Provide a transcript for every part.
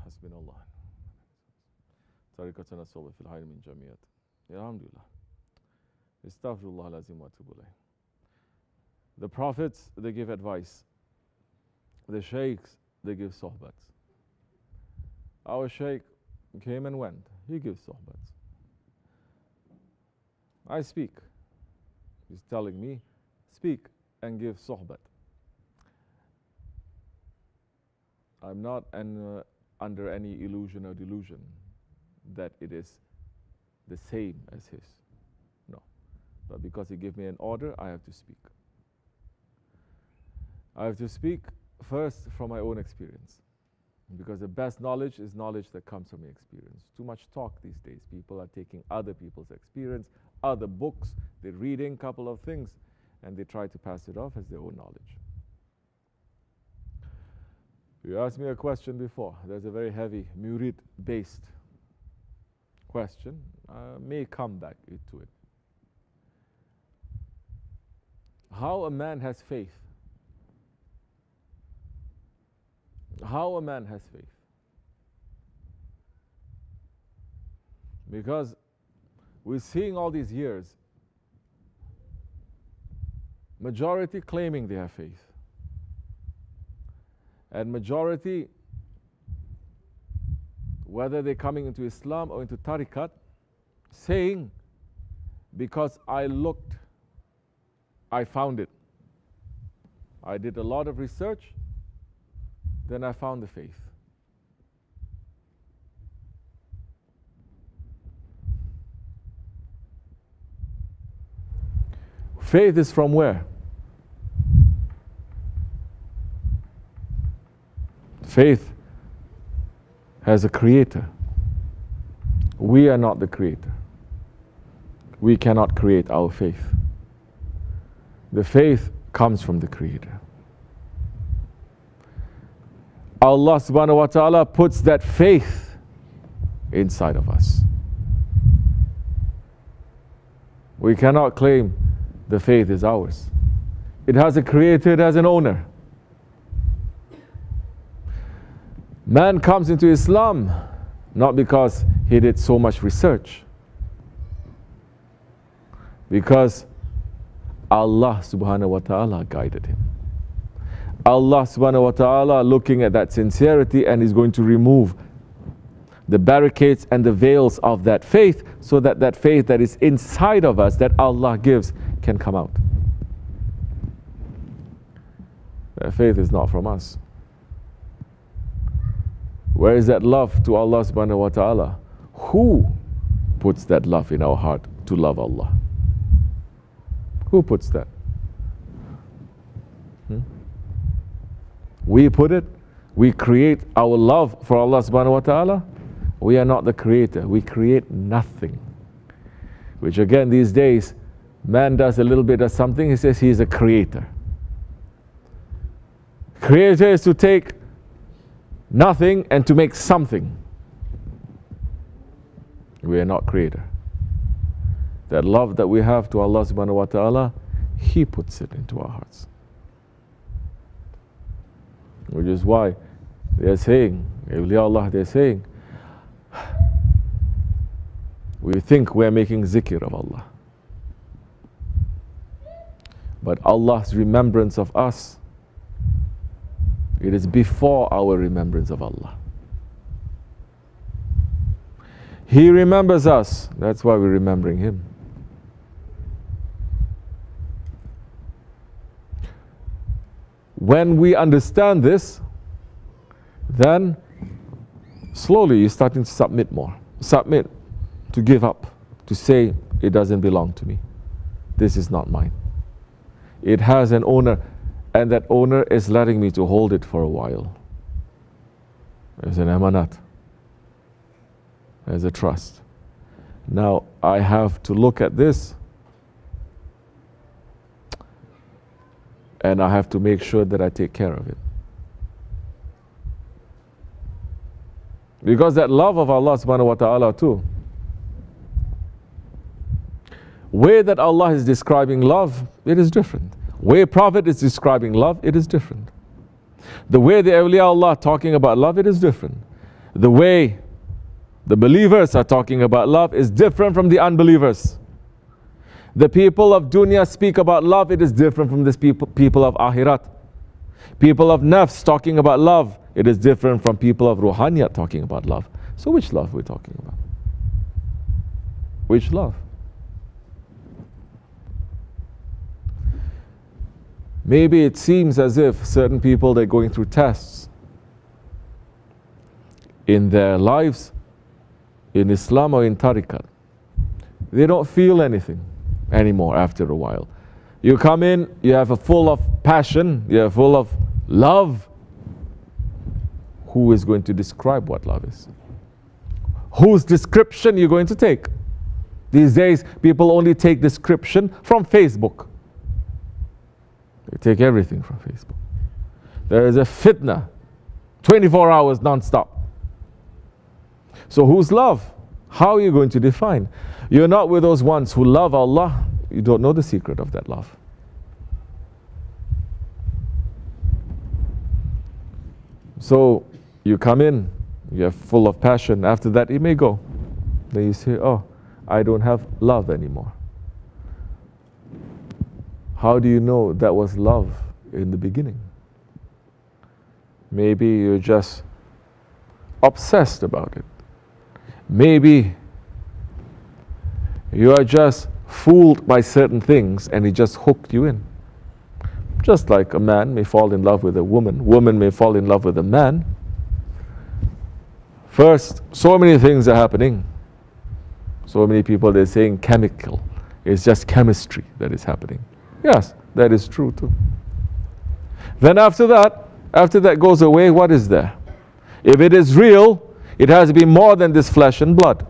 Hasbunallah. Tarikatana soba fil hayr min jamiyat. Alhamdulillah. Astaghfirullah lazim wa atubu ilayh. The prophets, they give advice. The shaykhs, they give sohbats. Our shaykh came and went. He gives sohbats. I speak. He's telling me, speak and give sohbat. I'm not under any illusion or delusion that it is the same as his. No. But because he gave me an order, I have to speak. I have to speak first from my own experience. Because the best knowledge is knowledge that comes from experience. Too much talk these days. People are taking other people's experience, other books, they're reading a couple of things, and they try to pass it off as their own knowledge. You asked me a question before. There's a very heavy murid-based question. I may come back to it. How a man has faith. How a man has faith. Because we're seeing all these years, majority claiming they have faith. And majority, whether they're coming into Islam or into tariqat, saying, because I looked, I found it. I did a lot of research, then I found the faith. Faith is from where? Faith has a creator. We are not the creator. We cannot create our faith. The faith comes from the creator. Allah subhanahu wa ta'ala puts that faith inside of us. We cannot claim the faith is ours. It has a creator, it has an owner. Man comes into Islam not because he did so much research, because Allah subhanahu wa ta'ala guided him. Allah subhanahu wa ta'ala looking at that sincerity and is going to remove the barricades and the veils of that faith so that that faith that is inside of us that Allah gives can come out. That faith is not from us. Where is that love to Allah subhanahu wa ta'ala? Who puts that love in our heart to love Allah? Who puts that? We put it. We create our love for Allah subhanahu wa ta'ala. We are not the creator. We create nothing. Which again these days, man does a little bit of something, he says he is a creator. Creator is to take nothing and to make something. We are not creator. That love that we have to Allah subhanahu wa ta'ala, He puts it into our hearts. Which is why they are saying, awliya Allah, they are saying, we think we are making zikr of Allah. But Allah's remembrance of us, it is before our remembrance of Allah. He remembers us, that's why we're remembering Him. When we understand this, then slowly you're starting to submit more. Submit, to give up, to say it doesn't belong to me. This is not mine. It has an owner, and that owner is letting me to hold it for a while. As an amanat, as a trust. Now I have to look at this and I have to make sure that I take care of it. Because that love of Allah subhanahu wa ta'ala too, way that Allah is describing love, it is different. Way Prophet is describing love, it is different. The way the awliya Allah talking about love, it is different. the way the believers are talking about love is different from the unbelievers. The people of dunya speak about love, it is different from the people of akhirat. People of nafs talking about love, it is different from people of ruhaniyat talking about love. So which love are we talking about? Which love? Maybe it seems as if certain people, they're going through tests in their lives, in Islam or in tariqat. They don't feel anything anymore after a while. You come in, you have a full of passion, you're full of love. Who is going to describe what love is? Whose description you're going to take? These days, people only take description from Facebook. They take everything from Facebook. There is a fitna, 24 hours non-stop. So whose love? How are you going to define? You're not with those ones who love Allah. You don't know the secret of that love. So you come in, you're full of passion. After that, you may go. Then you say, oh, I don't have love anymore. How do you know that was love in the beginning? Maybe you're just obsessed about it. Maybe you are just fooled by certain things and it just hooked you in. Just like a man may fall in love with a woman, woman may fall in love with a man. First, so many things are happening. So many people, they're saying chemical. It's just chemistry that is happening. Yes, that is true too. Then after that goes away, what is there? If it is real, it has to be more than this flesh and blood.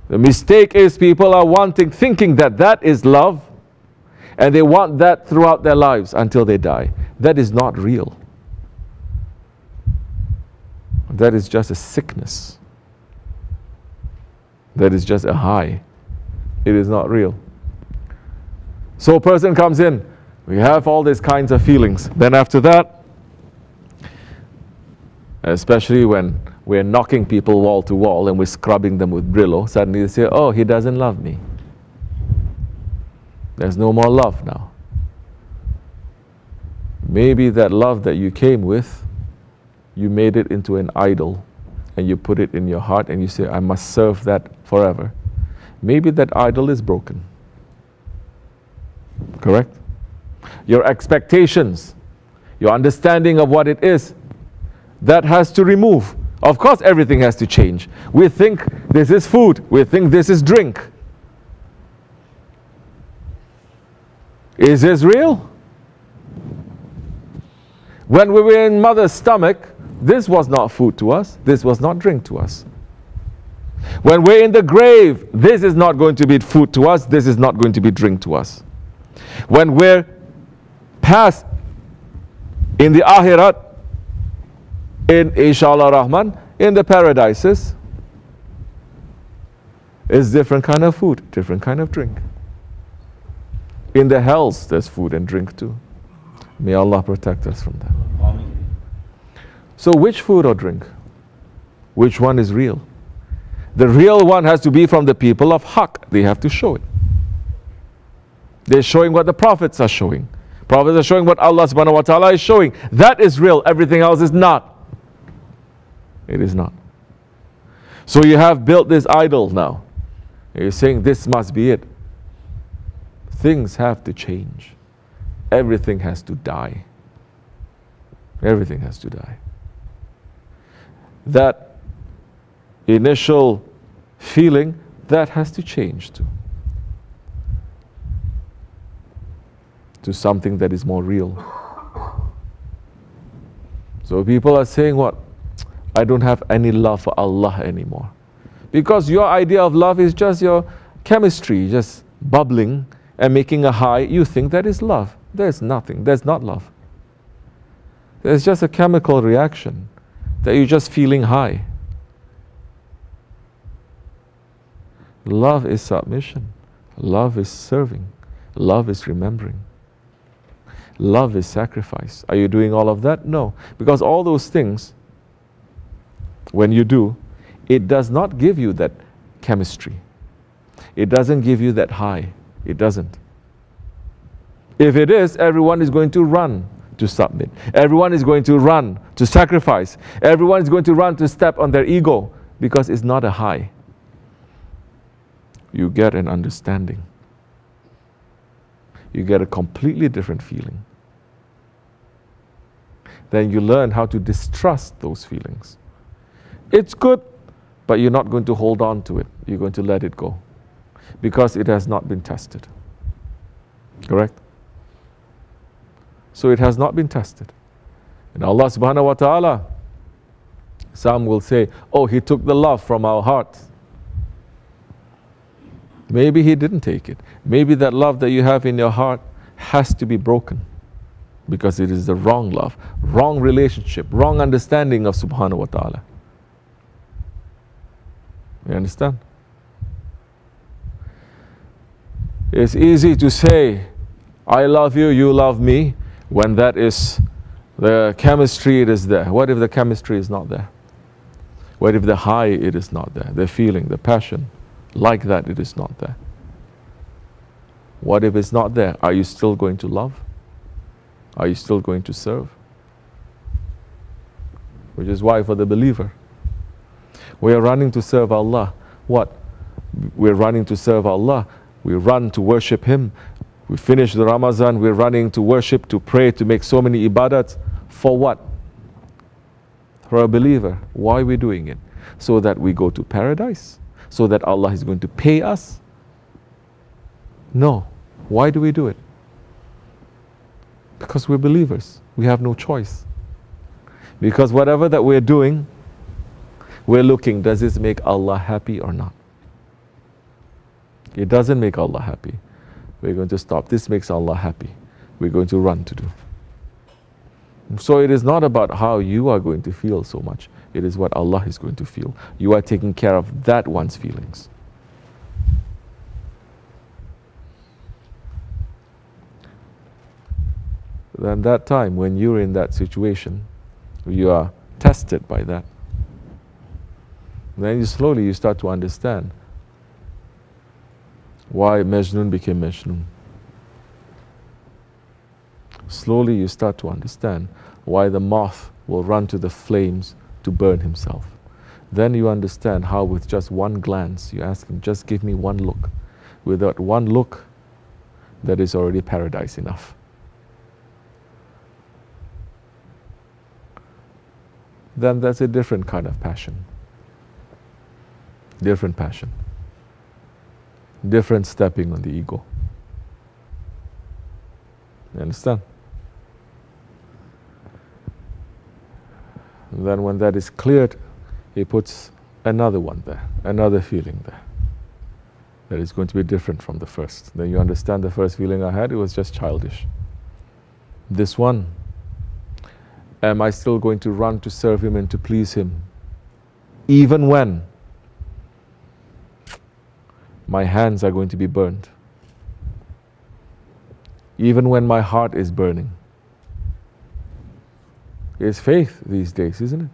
The mistake is people are thinking that that is love, and they want that throughout their lives until they die. That is not real. That is just a sickness. That is just a high. It is not real. So a person comes in, we have all these kinds of feelings. Then after that, especially when we're knocking people wall to wall and we're scrubbing them with Brillo, suddenly they say, oh, he doesn't love me. There's no more love now. Maybe that love that you came with, you made it into an idol and you put it in your heart and you say, I must serve that forever. Maybe that idol is broken. Correct? Your expectations, your understanding of what it is, that has to remove. Of course, everything has to change. We think this is food. We think this is drink. Is this real? When we were in mother's stomach, this was not food to us. This was not drink to us. When we're in the grave, this is not going to be food to us. This is not going to be drink to us. When we're past in the akhirat, in Inshallah Rahman, in the paradises, is different kind of food, different kind of drink. In the hells, there's food and drink too. May Allah protect us from that. So which food or drink? Which one is real? The real one has to be from the people of Haqq. They have to show it. They're showing what the prophets are showing. Prophets are showing what Allah subhanahu wa ta'ala is showing. That is real. Everything else is not. It is not. So you have built this idol now. You're saying this must be it. Things have to change. Everything has to die. Everything has to die. That initial feeling, that has to change to something that is more real. So people are saying what? I don't have any love for Allah anymore. Because your idea of love is just your chemistry, just bubbling and making a high. You think that is love. There's nothing. There's not love. There's just a chemical reaction that you're just feeling high. Love is submission. Love is serving. Love is remembering. Love is sacrifice. Are you doing all of that? No. Because all those things, when you do, it does not give you that chemistry. It doesn't give you that high. It doesn't. If it is, everyone is going to run to submit. Everyone is going to run to sacrifice. Everyone is going to run to step on their ego, because it's not a high. You get an understanding. You get a completely different feeling. Then you learn how to distrust those feelings. It's good, but you're not going to hold on to it. You're going to let it go, because it has not been tested. Correct? So it has not been tested. And Allah subhanahu wa ta'ala, some will say, oh, He took the love from our hearts. Maybe He didn't take it. Maybe that love that you have in your heart has to be broken, because it is the wrong love, wrong relationship, wrong understanding of subhanahu wa ta'ala. You understand? It's easy to say, I love you, you love me, when that is the chemistry, it is there. What if the chemistry is not there? What if the high, it is not there? The feeling, the passion, like that, it is not there. What if it's not there? Are you still going to love? Are you still going to serve? Which is why for the believer, we are running to serve Allah. What? We're running to serve Allah. We run to worship Him. We finish the Ramadan, we're running to worship, to pray, to make so many ibadats. For what? For a believer. Why are we doing it? So that we go to paradise? So that Allah is going to pay us? No. Why do we do it? Because we're believers. We have no choice. Because whatever that we're doing, we're looking, does this make Allah happy or not? It doesn't make Allah happy. We're going to stop. This makes Allah happy. We're going to run to do. So it is not about how you are going to feel so much. It is what Allah is going to feel. You are taking care of that one's feelings. Then that time when you're in that situation, you are tested by that. Then slowly you start to understand why Majnun became Majnun. Slowly you start to understand why the moth will run to the flames to burn himself. Then you understand how with just one glance, you ask him, just give me one look. With that one look, that is already paradise enough. Then that's a different kind of passion. Different passion. Different stepping on the ego. You understand? And then when that is cleared, he puts another one there, another feeling there. That is going to be different from the first. Then you understand the first feeling I had, it was just childish. This one, am I still going to run to serve Him and to please Him? Even when my hands are going to be burned. Even when my heart is burning. It's faith these days, isn't it?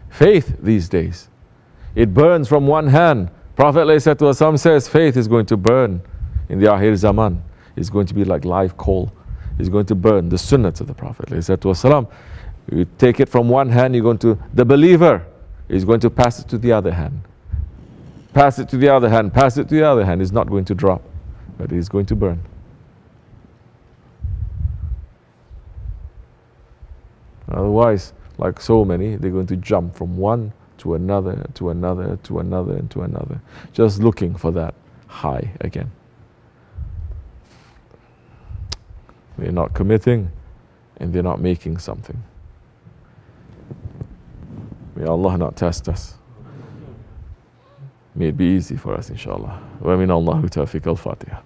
Faith these days. It burns from one hand. Prophet ﷺ says faith is going to burn in the Akhir Zaman. It's going to be like live coal. It's going to burn. The sunnah of the Prophet ﷺ. You take it from one hand, you're going to, the believer is going to pass it to the other hand. Pass it to the other hand, pass it to the other hand. It's not going to drop, but it is going to burn. Otherwise, like so many, they're going to jump from one to another, to another, to another, and to another, just looking for that high again. They're not committing, and they're not making something. May Allah not test us. May it be easy for us, inshallah. Wa min Allahu tawfiq al-Fatiha.